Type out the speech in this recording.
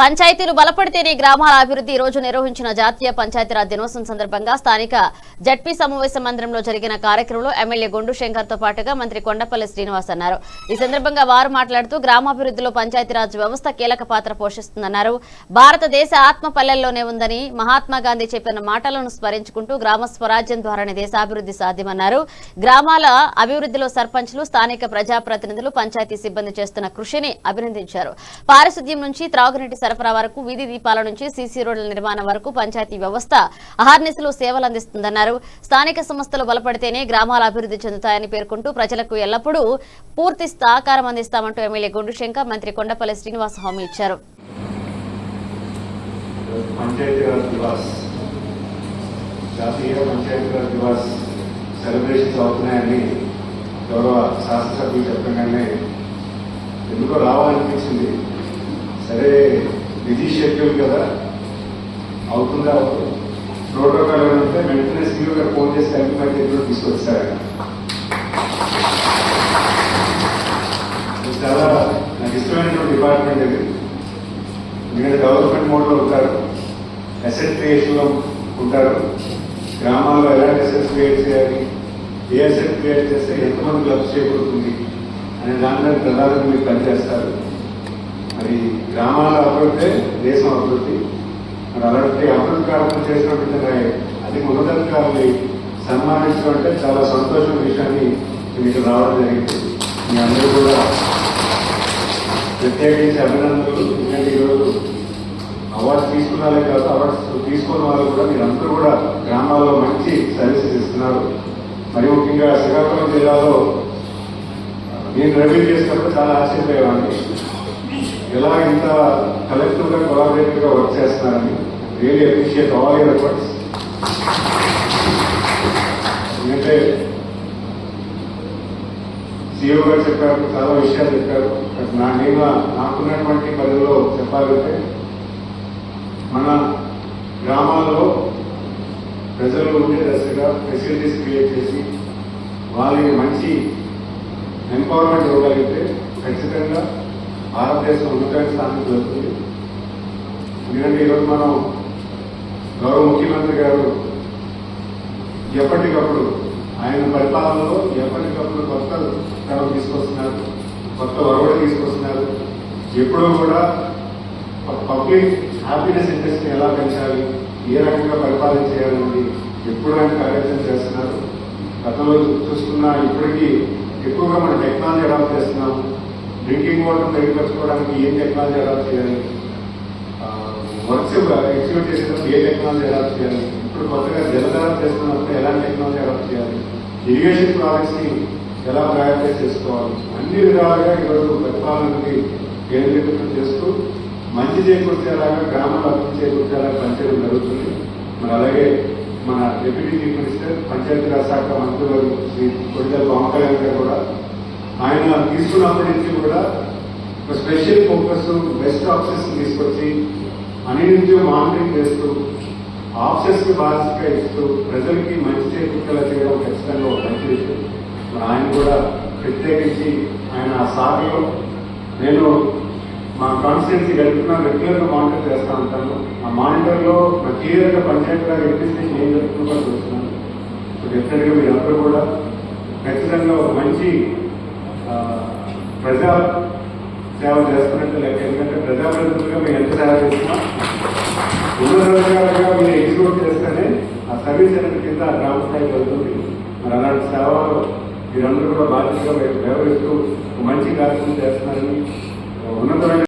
పంచాయతీలు బలపడితేనే గ్రామాల అభివృద్ధి ఈ రోజు నిర్వహించిన జాతీయ పంచాయతీరాజ్ దినోత్సవం సందర్భంగా స్థానిక జడ్పీ సమావేశ మందిరంలో జరిగిన కార్యక్రమంలో ఎమ్మెల్యే గొండు శంకర్ తో పాటుగా మంత్రి కొండపల్లి శ్రీనివాస్ అన్నారు. ఈ సందర్భంగా వారు మాట్లాడుతూ గ్రామాభివృద్ధిలో పంచాయతీరాజ్ వ్యవస్థ కీలక పాత్ర పోషిస్తుందన్నారు. భారతదేశ ఆత్మ పల్లెల్లోనే ఉందని మహాత్మా గాంధీ చెప్పిన మాటలను స్మరించుకుంటూ గ్రామ స్వరాజ్యం ద్వారానే దేశాభివృద్ధి సాధ్యమన్నారు. గ్రామాల అభివృద్ధిలో సర్పంచ్లు, స్థానిక ప్రజాప్రతినిధులు, పంచాయతీ సిబ్బంది చేస్తున్న కృషిని అభినందించారు. పారిశుద్ధ్యం నుంచి త్రాగునీటి సరఫరా వరకు, వీధి దీపాల నుంచి సీసీ రోడ్ల నిర్మాణం వరకు పంచాయతీ వ్యవస్థ అహర్నిశలు సేవలు అందిస్తుందన్నారు. స్థానిక సంస్థలు బలపడితేనే గ్రామాల అభివృద్ధి చెందుతాయని పేర్కొంటూ ప్రజలకు ఎల్లప్పుడూ పూర్తి సహకారం అందిస్తామంటూ ఎమ్మెల్యే గొండు శంకర్, మంత్రి కొండపల్లి శ్రీనివాస్ హామీ ఇచ్చారు. జాతీయ పంచాయతీరాజ్ దివాస్ సెలబ్రేషన్స్ అవుతున్నాయని గౌరవ శాసనసభ్యులు చెప్పగానే ఎందుకో రావాలనిపించింది. సరే, బిజీ షెడ్యూల్ కదా, అవుతుందా ప్రోటోకాల్ ఉంటే వెంటనే సీఓ గారు ఫోన్ చేసి కలిపి తీసుకొచ్చారు. చాలా నాకు ఇష్టమైనటువంటి డిపార్ట్మెంట్ ఇది. ఎందుకంటే డెవలప్మెంట్ మోడ్లో ఉంటారు, అసెట్ క్రియేషన్లో ఉంటారు. గ్రామాల్లో ఎలాంటి అసెట్స్ క్రియేట్ చేయాలి, ఏ అసెట్ క్రియేట్ చేస్తే ఎంతమంది లబ్ధి చేకూరుతుంది అనే దాని మీద ప్రధానంగా మీరు పనిచేస్తారు. మరి గ్రామాల అభివృద్ధి దేశం అభివృద్ధి. మరి అలాంటి అభివృద్ధి కార్యక్రమం చేసినటువంటి అది ఉన్నతాధికారులు సన్మానించడం అంటే చాలా సంతోషం విషయాన్ని మీకు రావడం జరిగింది. మీ అందరూ కూడా ప్రత్యేకించి అభినందనలు. ఎందుకంటే ఈరోజు అవార్డ్స్ తీసుకున్నారే కాదు, అవార్డ్స్ తీసుకున్న వాళ్ళు కూడా మీరందరూ కూడా గ్రామాల్లో మంచి సర్వీసెస్ ఇస్తున్నారు. మరి ముఖ్యంగా శ్రీకాకుళం జిల్లాలో నేను రివ్యూ చేసినప్పుడు చాలా ఆశ్చర్యపోయేవాడిని. ఎలా ఇంత కలెక్టివ్ గా కొలాబరేటివ్ గా వర్క్ చేస్తున్నారని really appreciate all your efforts. ఎందుకంటే సిఇఓ గారు చెప్పారు, చాలా విషయాలు చెప్పారు. నేను నాకున్నటువంటి పరిధిలో చెప్పాలంటే మన గ్రామాల్లో ప్రజలు ఉండే దశగా ఫెసిలిటీస్ క్రియేట్ చేసి వాళ్ళకి మంచి ఎంపవర్మెంట్ ఇవ్వగలిగితే ఖచ్చితంగా భారతదేశం ఉన్నత స్థానం జరుగుతుంది. ఎందుకంటే ఈరోజు మనం గౌరవ ముఖ్యమంత్రి గారు ఎప్పటికప్పుడు ఆయన పరిపాలనలో ఎప్పటికప్పుడు కొత్త తరం తీసుకొస్తున్నారు, కొత్త ఒరవడి తీసుకొస్తున్నారు. ఎప్పుడూ కూడా పబ్లిక్ హ్యాపీనెస్ ఇంట్రెస్ట్ని ఎలా పెంచాలి, ఏ రకంగా పరిపాలన చేయాలని ఎప్పుడు ఆయన కార్యక్రమం చేస్తున్నారు. గతంలో చూసుకున్నా ఇప్పటికీ ఎక్కువగా మనం టెక్నాలజీ అడాప్ట్ చేస్తున్నాము. డ్రింకింగ్ వాటర్ మెరుగుపరచుకోవడానికి ఏ టెక్నాలజీ అడాప్ట్ చేయాలి, వర్క్స్ ఎగ్జిక్యూట్ చేసేటప్పుడు ఏ టెక్నాలజీ అడాప్ట్ చేయాలి, ఇప్పుడు కొత్తగా జలధారం చేస్తున్నప్పుడు ఎలాంటి టెక్నాలజీ అడాప్ట్ చేయాలి, ఇరిగేషన్ ప్రాజెక్ట్స్ ని ఎలా ప్రయారిటైజ్ చేసుకోవాలి, అన్ని విధాలుగా ఈరోజు పరిపాలనకి కేంద్రీకృతం చేస్తూ మంచి చేకూర్చేలాగా, గ్రామాల అభివృద్ధి చేకూర్చేలాగా పనిచేయడం జరుగుతుంది. మరి అలాగే మన డిప్యూటీ చీఫ్ మినిస్టర్, పంచాయతీరాజ్ శాఖ మంత్రివారు శ్రీ కొడిదెల పవన్ కళ్యాణ్ గారు కూడా ఆయన తీసుకున్నప్పటి నుంచి కూడా ఒక స్పెషల్ ఫోకస్ బెస్ట్ ఆఫీసెస్ తీసుకొచ్చి అన్నింటినీ మానిటరింగ్ చేస్తూ ఆఫీసెస్ కి బాధ్యతగా ఇస్తూ ప్రజలకి మంచి చేకూర్చేలా చేయడం ఖచ్చితంగా ఒక మంచి విషయం. మరి ఆయన కూడా ప్రత్యేకించి ఆయన ఆ శాఖలో నేను మా కాన్స్టిట్యున్సీ గడుపుతున్న రెగ్యులర్గా మానిటర్ చేస్తూ ఉంటాను. ఆ మానిటర్లో క్లియర్గా పంచాయతీరాజ్ అడ్మినిస్ట్రేషన్ ఏం జరుగుతుందో చూస్తున్నాను. సో డెఫినెట్గా మీరందరూ కూడా ఖచ్చితంగా ఒక మంచి ప్రజా సేవ చేస్తున్నట్టు లెక్క. ఎందుకంటే ప్రజాప్రతినిధులుగా మీరు ఎంత సేవ చేస్తున్నా ఉన్నతంగా మీరు ఎగ్జిక్యూట్ చేస్తేనే ఆ సర్వీస్ అనేది కింద గ్రామ స్థాయికి వెళ్తుంది. మరి అలాంటి సేవలు మీరందరూ కూడా బాధ్యతగా వ్యవహరిస్తూ మంచి కార్యక్రమం చేస్తున్నారని ఉన్నతమైన